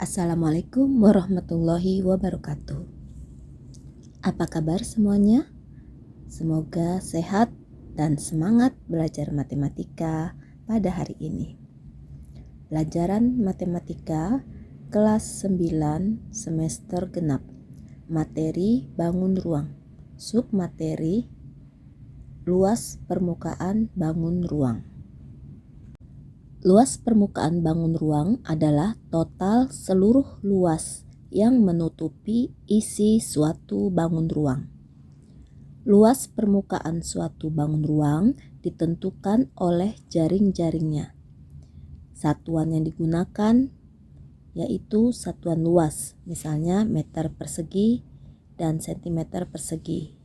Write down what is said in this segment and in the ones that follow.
Assalamualaikum warahmatullahi wabarakatuh. Apa kabar semuanya? Semoga sehat dan semangat belajar matematika pada hari ini. Pelajaran matematika kelas 9 semester genap. Materi bangun ruang. Submateri luas permukaan bangun ruang. Luas permukaan bangun ruang adalah total seluruh luas yang menutupi isi suatu bangun ruang. Luas permukaan suatu bangun ruang ditentukan oleh jaring-jaringnya. Satuan yang digunakan yaitu satuan luas, misalnya meter persegi dan sentimeter persegi.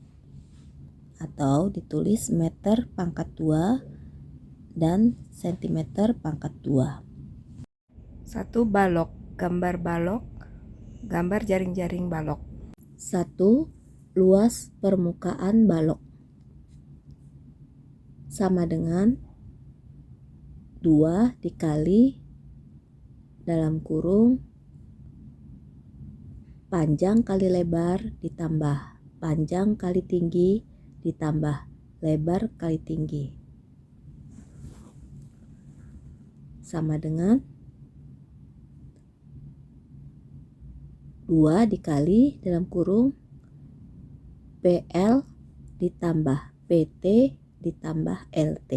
Atau ditulis meter pangkat 2 dan sentimeter pangkat 2. 1. Balok, gambar balok, gambar jaring-jaring balok. 1. Luas permukaan balok sama dengan 2 dikali dalam kurung panjang kali lebar ditambah panjang kali tinggi ditambah lebar kali tinggi sama dengan 2 dikali dalam kurung PL ditambah PT ditambah LT.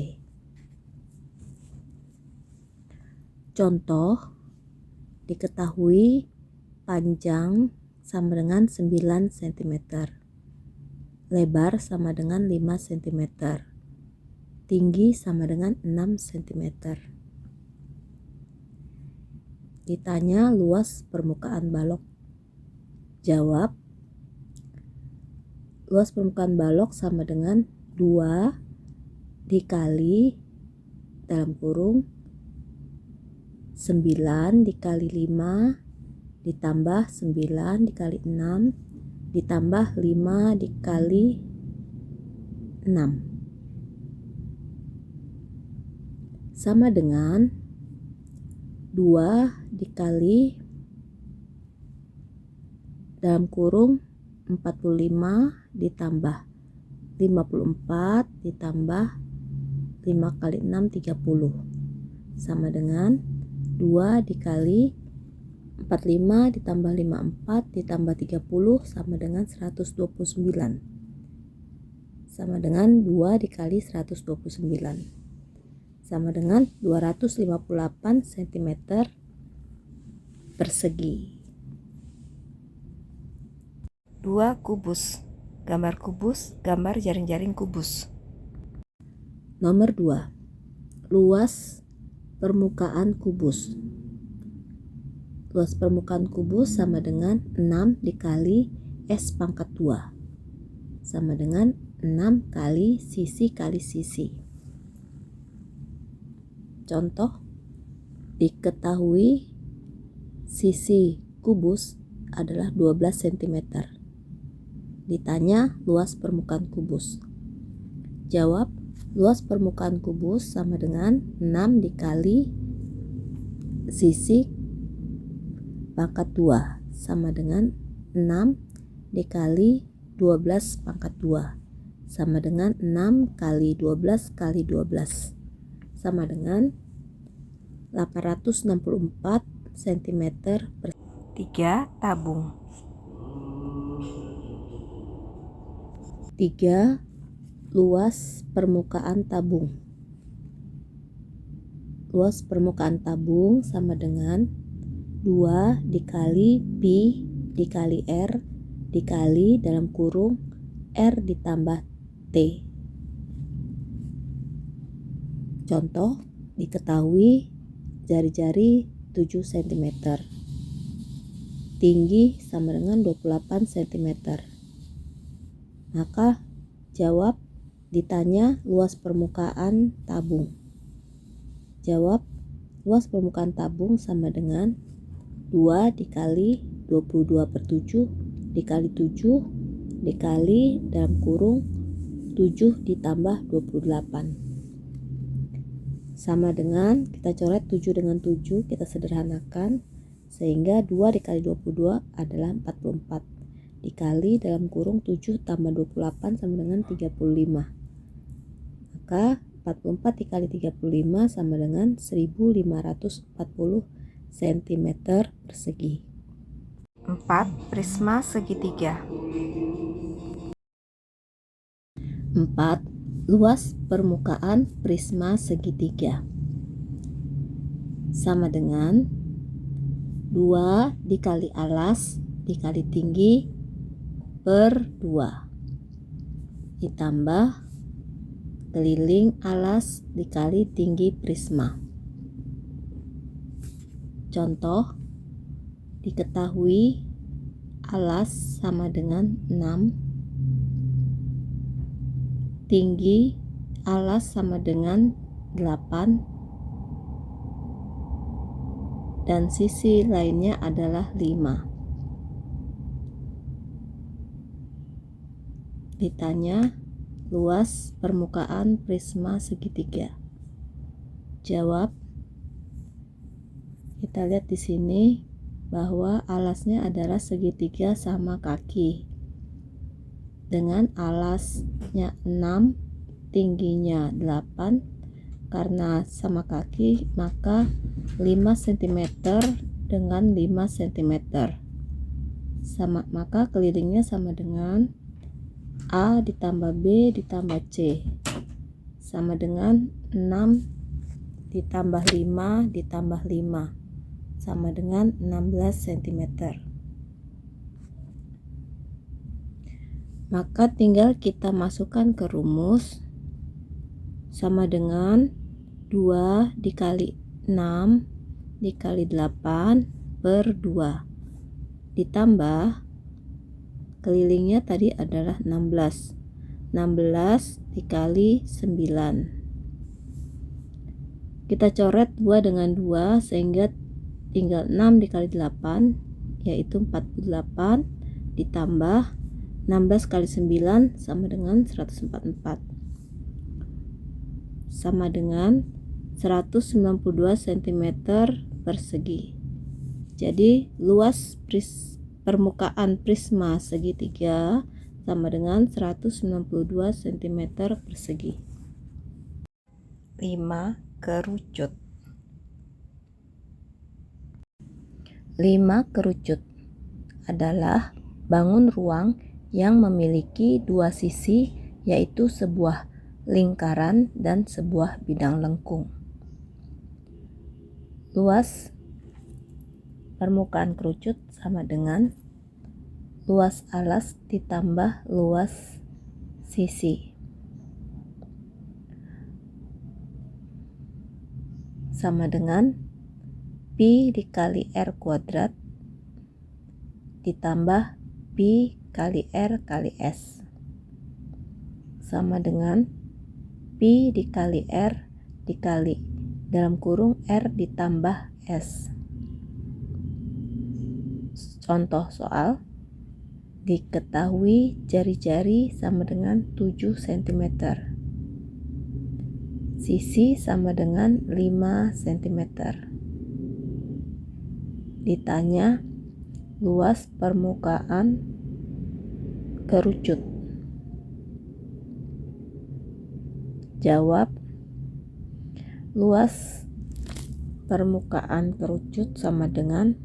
Contoh, diketahui panjang sama dengan 9 cm, lebar sama dengan 5 cm, tinggi sama dengan 6 cm. Ditanya luas permukaan balok. Jawab, luas permukaan balok sama dengan 2 dikali dalam kurung 9 dikali 5 ditambah 9 dikali 6 ditambah 5 dikali 6 sama dengan 2 dikali dalam kurung 45 ditambah 54 ditambah 5 kali 6 30 sama dengan 2 dikali 45 ditambah 54 ditambah 30 sama dengan 129 sama dengan 2 dikali 129 sama dengan 258 cm persegi. 2. Kubus, gambar kubus, gambar jaring-jaring kubus. Nomor 2. Luas permukaan kubus. Luas permukaan kubus sama dengan 6 dikali S pangkat 2 sama dengan 6 kali sisi. Contoh, diketahui sisi kubus adalah 12 cm. Ditanya luas permukaan kubus. Jawab, luas permukaan kubus sama dengan 6 dikali sisi pangkat 2 sama dengan 6 dikali 12 pangkat 2 sama dengan 6 kali 12 kali 12 sama dengan 864 cm per 3. Tabung. 3. Luas permukaan tabung. Luas permukaan tabung sama dengan 2 dikali pi dikali R dikali dalam kurung R ditambah T. Contoh, diketahui jari-jari 7 cm, tinggi sama dengan 28 cm. Maka jawab, ditanya luas permukaan tabung. Jawab, luas permukaan tabung sama dengan 2 dikali 22 per 7 dikali 7 dikali dalam kurung 7 ditambah 28 sama dengan, kita coret 7 dengan 7, kita sederhanakan sehingga 2 dikali 22 adalah 44 dikali dalam kurung 7 tambah 28 sama dengan 35. Maka 44 dikali 35 sama dengan 1540 cm persegi. 4. Prisma segitiga. 4. Luas permukaan prisma segitiga sama dengan 2 dikali alas dikali tinggi per 2 ditambah keliling alas dikali tinggi prisma. Contoh, diketahui alas sama dengan 6, tinggi alas sama dengan 8, dan sisi lainnya adalah 5. Ditanya luas permukaan prisma segitiga. Jawab, kita lihat di sini bahwa alasnya adalah segitiga sama kaki. Dengan alasnya 6, tingginya 8, karena sama kaki maka 5 cm dengan 5 cm. Maka kelilingnya sama dengan A ditambah B ditambah C sama dengan 6 ditambah 5 ditambah 5 sama dengan 16 cm. Maka tinggal kita masukkan ke rumus sama dengan 2 dikali 6 dikali 8 per 2 ditambah kelilingnya tadi adalah 16 dikali 9. Kita coret 2 dengan 2 sehingga tinggal 6 dikali 8 yaitu 48 ditambah 16 kali 9 sama dengan 144 sama dengan 192 cm persegi. Jadi luas permukaan prisma segitiga sama dengan 192 cm persegi. 5. Kerucut. 5 kerucut adalah bangun ruang yang memiliki dua sisi, yaitu sebuah lingkaran dan sebuah bidang lengkung. Luas permukaan kerucut sama dengan luas alas ditambah luas sisi sama dengan pi dikali r kuadrat ditambah pi kali r kali s sama dengan pi dikali r dikali dalam kurung r ditambah s. Contoh soal, diketahui jari-jari sama dengan 7 cm, sisi sama dengan 5 cm. Ditanya luas permukaan kerucut. Jawab, luas permukaan kerucut sama dengan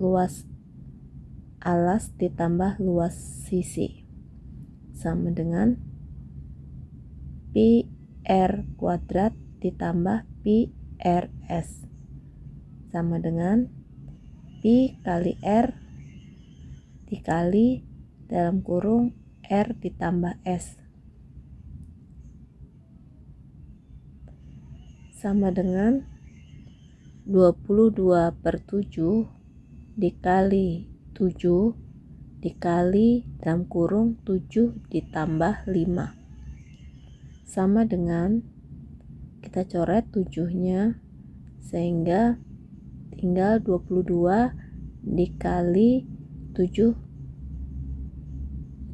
luas alas ditambah luas sisi sama dengan pi r kuadrat ditambah pi rs sama dengan pi kali r dikali dalam kurung r ditambah s sama dengan 22/7 dikali 7 dikali dalam kurung 7 ditambah 5 sama dengan, kita coret 7-nya sehingga tinggal 22 dikali 7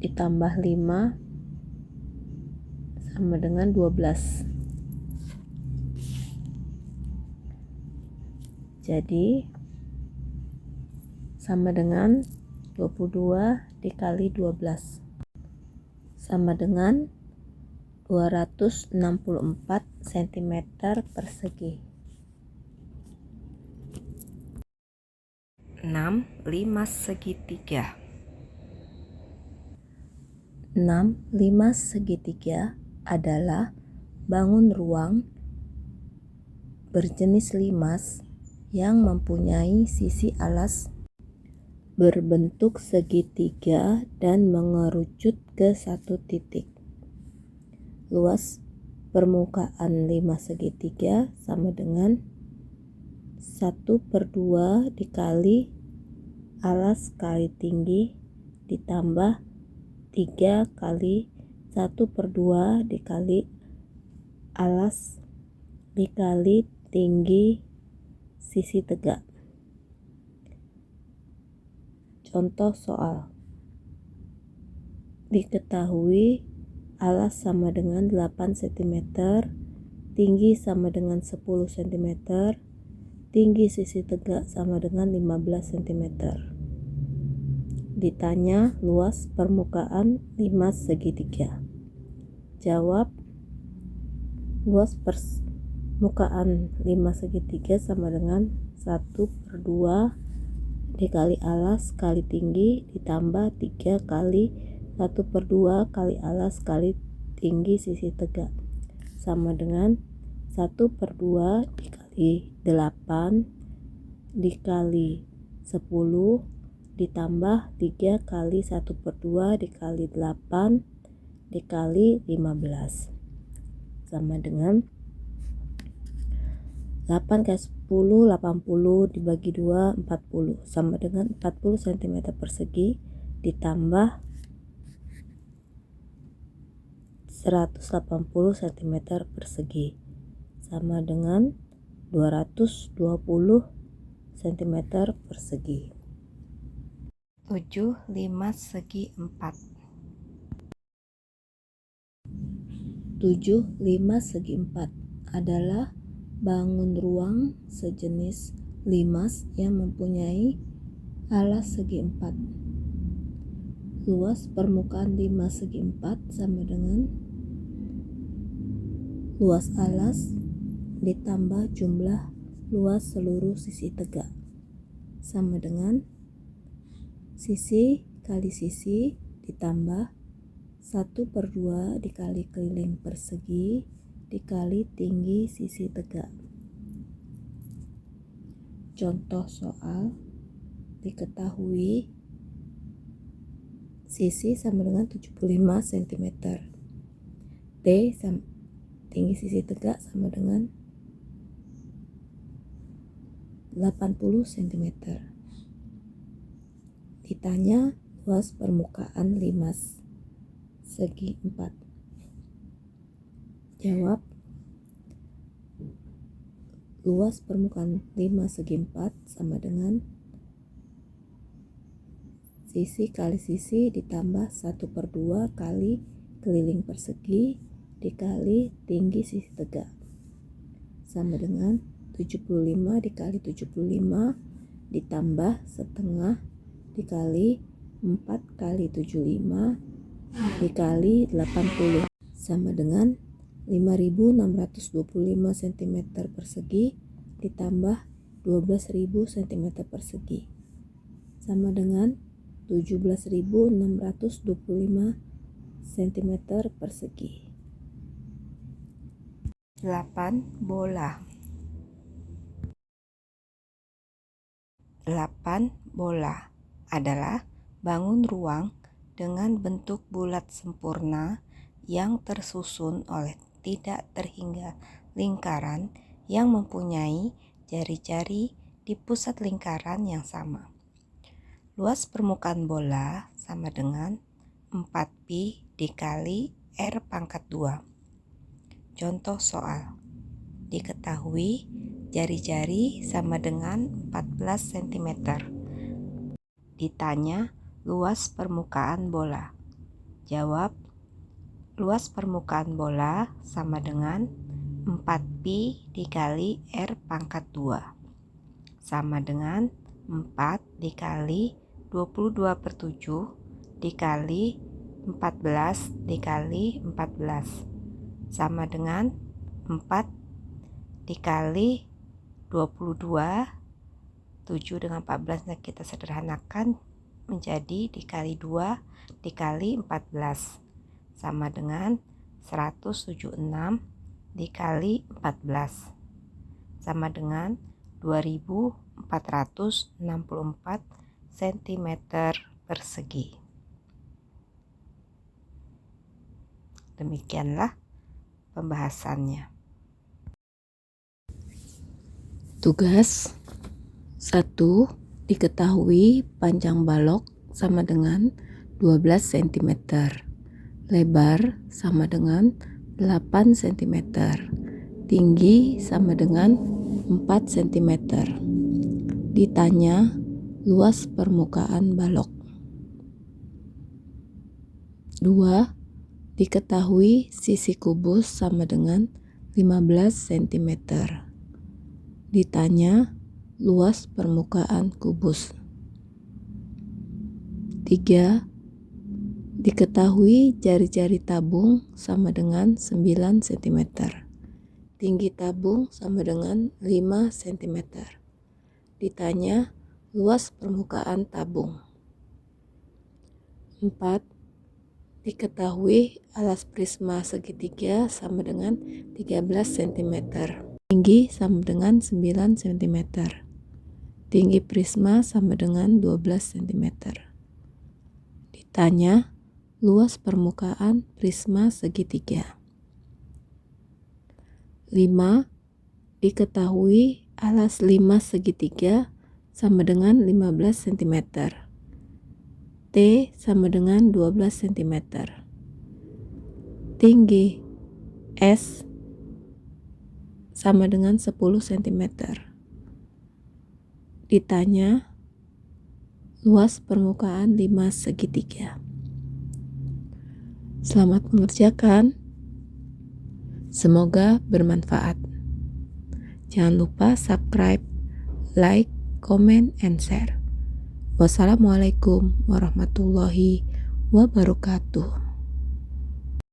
ditambah 5 sama dengan 12. Jadi sama dengan 22 dikali 12 sama dengan 264 cm persegi. 6 5 segitiga. 6 5 segitiga adalah bangun ruang berjenis limas yang mempunyai sisi alas berbentuk segitiga dan mengerucut ke satu titik. Luas permukaan 5 segitiga sama dengan 1/2 dikali alas kali tinggi ditambah 3 kali 1/2 dikali alas dikali tinggi sisi tegak. Contoh soal. Diketahui alas sama dengan 8 cm, tinggi sama dengan 10 cm, tinggi sisi tegak sama dengan 15 cm. Ditanya luas permukaan 5 segitiga. Jawab, luas permukaan 5 segitiga sama dengan 1/2 dikali alas kali tinggi ditambah 3 kali 1/2 kali alas kali tinggi sisi tegak sama dengan 1/2 dikali 8 dikali 10 ditambah 3 kali 1/2 dikali 8 dikali 15 sama dengan 8 kali 10 80 dibagi 2 40 sama dengan 40 cm persegi ditambah 180 cm persegi sama dengan 220 cm persegi. 7 5 segi 4. 7 5 segi 4 adalah bangun ruang sejenis limas yang mempunyai alas segi 4. Luas permukaan 5 segi 4 sama dengan luas alas ditambah jumlah luas seluruh sisi tegak sama dengan sisi kali sisi ditambah 1/2 dikali keliling persegi dikali tinggi sisi tegak. Contoh soal. Diketahui sisi sama dengan 75 cm, tinggi sisi tegak sama dengan 80 cm. Ditanya luas permukaan 5 segi 4. Jawab, luas permukaan 5 segi 4 sama dengan sisi kali sisi ditambah 1/2 kali keliling persegi dikali tinggi sisi tegak sama dengan 75 dikali 75 ditambah setengah dikali 4 kali 75 dikali 80 sama dengan 5.625 cm persegi ditambah 12.000 cm persegi sama dengan 17.625 cm persegi. 8 bola. 8 bola adalah bangun ruang dengan bentuk bulat sempurna yang tersusun oleh tidak terhingga lingkaran yang mempunyai jari-jari di pusat lingkaran yang sama. Luas permukaan bola sama dengan 4pi dikali R pangkat 2. Contoh soal. Diketahui jari-jari sama dengan 14 cm. Ditanya luas permukaan bola. Jawab, luas permukaan bola sama dengan 4pi dikali R pangkat 2 sama dengan 4 dikali 22/7 dikali 14 dikali 14 sama dengan 4 dikali 22, 7 dengan 14 kita sederhanakan menjadi dikali 2 dikali 14 sama dengan 176 dikali 14 sama dengan 2464 cm persegi. Demikianlah pembahasannya. Tugas 1. Diketahui panjang balok sama dengan 12 cm, lebar sama dengan 8 cm, tinggi sama dengan 4 cm. Ditanya luas permukaan balok. 2. Diketahui sisi kubus sama dengan 15 cm. Ditanya luas permukaan kubus. 3. Diketahui jari-jari tabung sama dengan 9 cm. Tinggi tabung sama dengan 5 cm. Ditanya luas permukaan tabung. 4. Diketahui alas prisma segitiga sama dengan 13 cm. Tinggi sama dengan 9 cm. Tinggi prisma sama dengan 12 cm. Ditanya luas permukaan prisma segitiga. 5. Diketahui alas 5 segitiga sama dengan 15 cm. T sama dengan 12 cm. Tinggi S sama dengan 10 cm. Ditanya luas permukaan 5 segitiga. Selamat mengerjakan. Semoga bermanfaat. Jangan lupa subscribe, like, comment, and share. Wassalamualaikum warahmatullahi wabarakatuh.